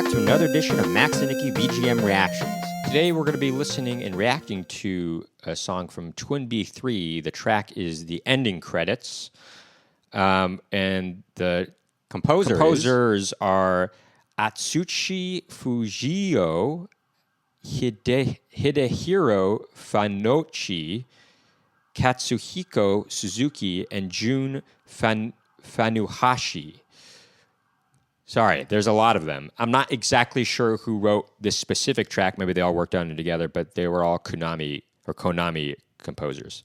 back to another edition of Max and Nicky VGM Reactions. Today we're going to be listening and reacting to a song from Twinbee 3. The track is the ending credits. And the composers are Atsushi, Fujio, Hidehiro, Funauchi, Katsuhiko, Suzuki, and Jun Funahashi. Sorry, there's a lot of them. I'm not exactly sure who wrote this specific track. Maybe they all worked on it together, but they were all Konami composers.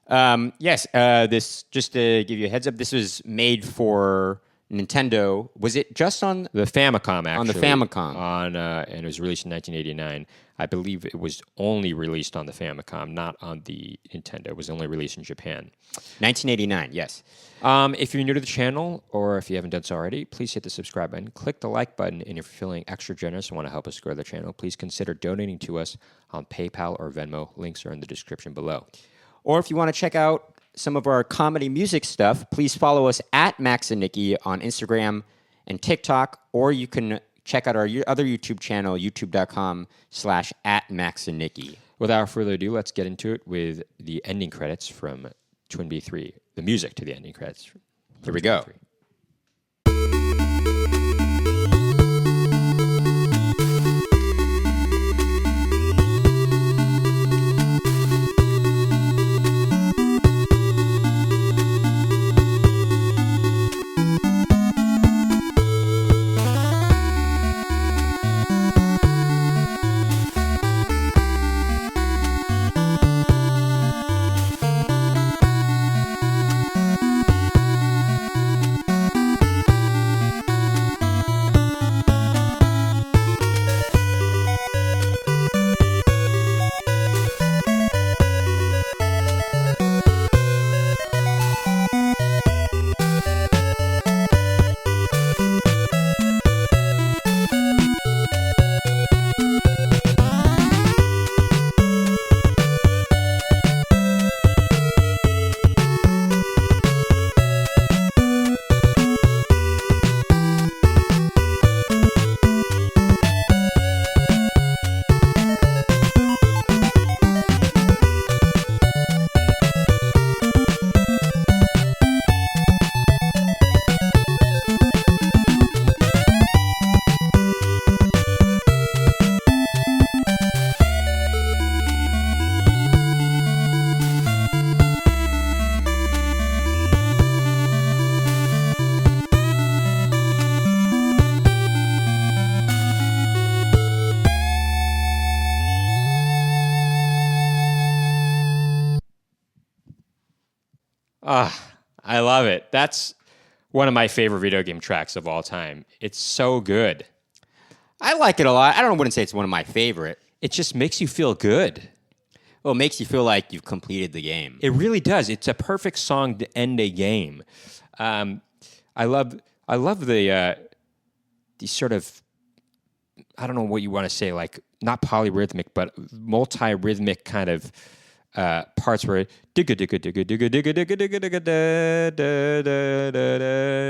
This, just to give you a heads up, this was made for Nintendo. Was it just on the Famicom? Actually, on the Famicom, and it was released in 1989. I believe it was only released on the Famicom, not on the Nintendo. It was only released in Japan. 1989. Yes. If you're new to the channel, or if you haven't done so already, please hit the subscribe button, click the like button, and if you're feeling extra generous and want to help us grow the channel, please consider donating to us on PayPal or Venmo. Links are in the description below. Or if you want to check out some of our comedy music stuff, please follow us at Max and Nicky on Instagram and TikTok, or you can check out our other YouTube channel, youtube.com/@MaxandNicky. Without further ado, let's get into it with the ending credits from Twinbee 3. The music to the ending credits. Here we go. 3. I love it. That's one of my favorite video game tracks of all time. It's so good. I like it a lot. I wouldn't say it's one of my favorite. It just makes you feel good. Well, it makes you feel like you've completed the game. It really does. It's a perfect song to end a game. I love the sort of, I don't know what you want to say, like not polyrhythmic, but multi-rhythmic kind of parts where digga digga digga digga digga digga digga digga da da da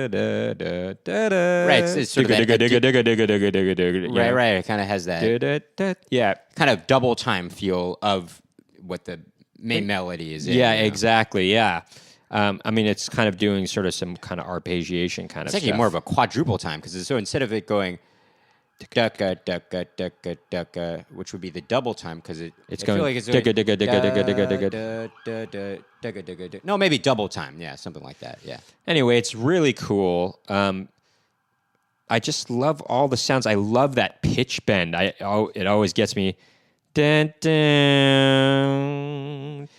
da da da. Right, it's sort of that, digga digga digga digga digga digga digga. Right. It kind of has that yeah, kind of double time feel of what the main melody is. Yeah, exactly. Yeah. I mean, it's kind of doing sort of some kind of arpeggiation kind of stuff. It's actually more of a quadruple time because so instead of it going ducka ducka ducka ducka, which would be the double time because it's going like it's digga digga digga digga digga digga digga. No, maybe double time. Yeah, something like that. Yeah. Anyway, it's really cool. I just love all the sounds. I love that pitch bend. It always gets me. Dun, dun,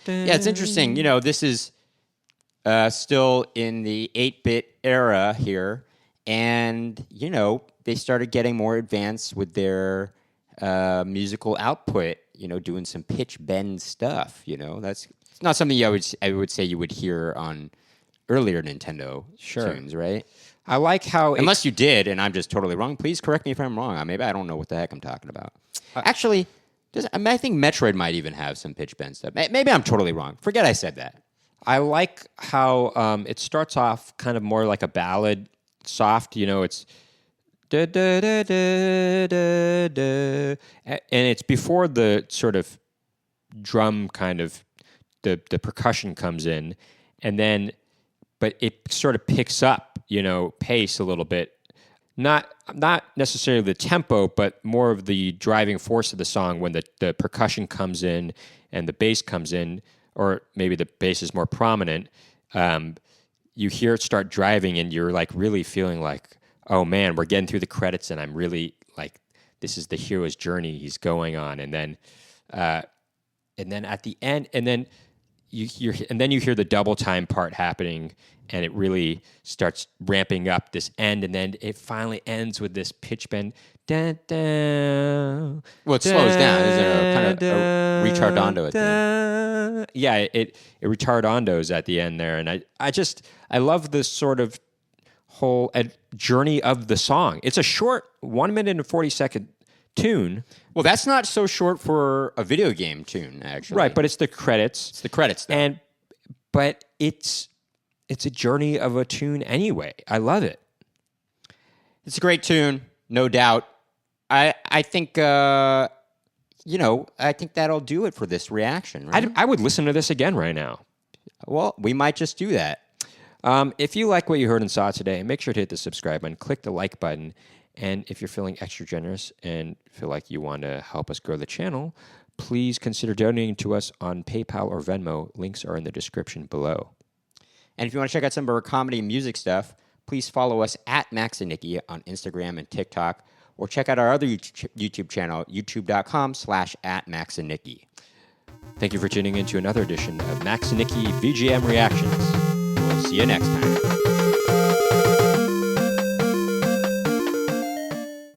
dun. Yeah, it's interesting. You know, this is still in the 8-bit era here, and you know they started getting more advanced with their musical output. You know, doing some pitch bend stuff. You know, that's not something I would say you would hear on earlier Nintendo tunes, right? I like how unless you did, and I'm just totally wrong. Please correct me if I'm wrong. Maybe I don't know what the heck I'm talking about. Actually, I think Metroid might even have some pitch bend stuff. Maybe I'm totally wrong. Forget I said that. I like how it starts off kind of more like a ballad, soft. You know, it's Da, da, da, da, da, da. And it's before the sort of drum kind of the percussion comes in, and then but it sort of picks up, pace a little bit. Not necessarily the tempo, but more of the driving force of the song when the percussion comes in and the bass comes in, or maybe the bass is more prominent. You hear it start driving, and you're like really feeling like, oh man, we're getting through the credits, and I'm really like, this is the hero's journey he's going on, and then at the end, and then you hear the double time part happening, and it really starts ramping up this end, and then it finally ends with this pitch bend. Da, da, Well, it slows down. Isn't it kind of a retardando at the end? Yeah, it retardandos at the end there, and I love this sort of whole journey of the song. It's a short 1 minute and 40-second tune. Well, that's not so short for a video game tune, actually. Right, but it's the credits. It's the credits, though. But it's a journey of a tune anyway. I love it. It's a great tune, no doubt. I think I think that'll do it for this reaction. Right? I would listen to this again right now. Well, we might just do that. If you like what you heard and saw today, make sure to hit the subscribe button, click the like button, and if you're feeling extra generous and feel like you want to help us grow the channel, please consider donating to us on PayPal or Venmo. Links are in the description below. And if you want to check out some of our comedy and music stuff, please follow us at Max and Nicky on Instagram and TikTok, or check out our other YouTube channel, youtube.com/@MaxandNicky. Thank you for tuning in to another edition of Max and Nicky VGM Reactions. We'll see you next time.